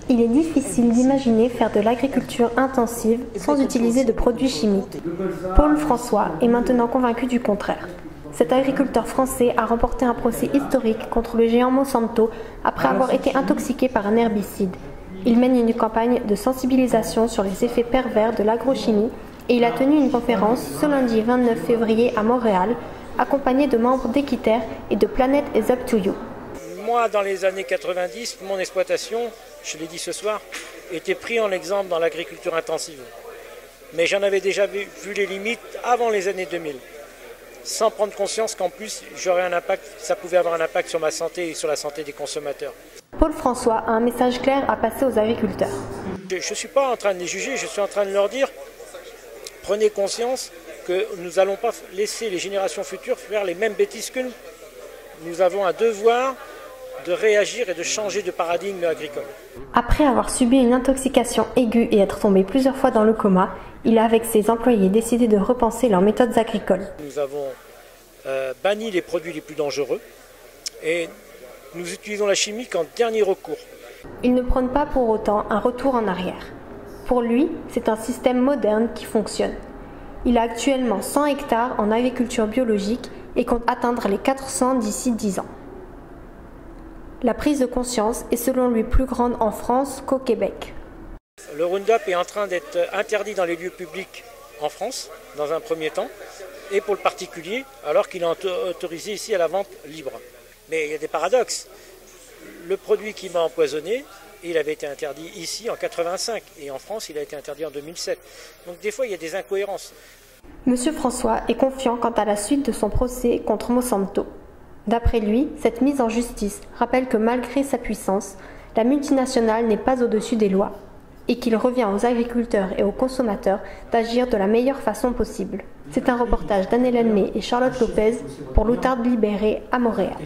Il est difficile d'imaginer faire de l'agriculture intensive sans utiliser de produits chimiques. Paul François est maintenant convaincu du contraire. Cet agriculteur français a remporté un procès historique contre le géant Monsanto après avoir été intoxiqué par un herbicide. Il mène une campagne de sensibilisation sur les effets pervers de l'agrochimie et il a tenu une conférence ce lundi 29 février à Montréal, accompagné de membres d'Équiterre et de Planet is Up to You. Moi, dans les années 90, mon exploitation, je l'ai dit ce soir, était pris en exemple dans l'agriculture intensive. Mais j'en avais déjà vu les limites avant les années 2000, sans prendre conscience qu'en plus, ça pouvait avoir un impact sur ma santé et sur la santé des consommateurs. Paul François a un message clair à passer aux agriculteurs. Je ne suis pas en train de les juger, je suis en train de leur dire, prenez conscience que nous n'allons pas laisser les générations futures faire les mêmes bêtises que nous. Nous avons un devoir de réagir et de changer de paradigme agricole. Après avoir subi une intoxication aiguë et être tombé plusieurs fois dans le coma, il a avec ses employés décidé de repenser leurs méthodes agricoles. Nous avons banni les produits les plus dangereux et nous utilisons la chimie qu'en dernier recours. Il ne prône pas pour autant un retour en arrière. Pour lui, c'est un système moderne qui fonctionne. Il a actuellement 100 hectares en agriculture biologique et compte atteindre les 400 d'ici 10 ans. La prise de conscience est selon lui plus grande en France qu'au Québec. Le Roundup est en train d'être interdit dans les lieux publics en France, dans un premier temps, et pour le particulier, alors qu'il est autorisé ici à la vente libre. Mais il y a des paradoxes. Le produit qui m'a empoisonné, il avait été interdit ici en 85, et en France, il a été interdit en 2007. Donc des fois, il y a des incohérences. Monsieur François est confiant quant à la suite de son procès contre Monsanto. D'après lui, cette mise en justice rappelle que malgré sa puissance, la multinationale n'est pas au-dessus des lois et qu'il revient aux agriculteurs et aux consommateurs d'agir de la meilleure façon possible. C'est un reportage d'Anne-Hélène May et Charlotte Lopez pour l'Outarde Libérée à Montréal.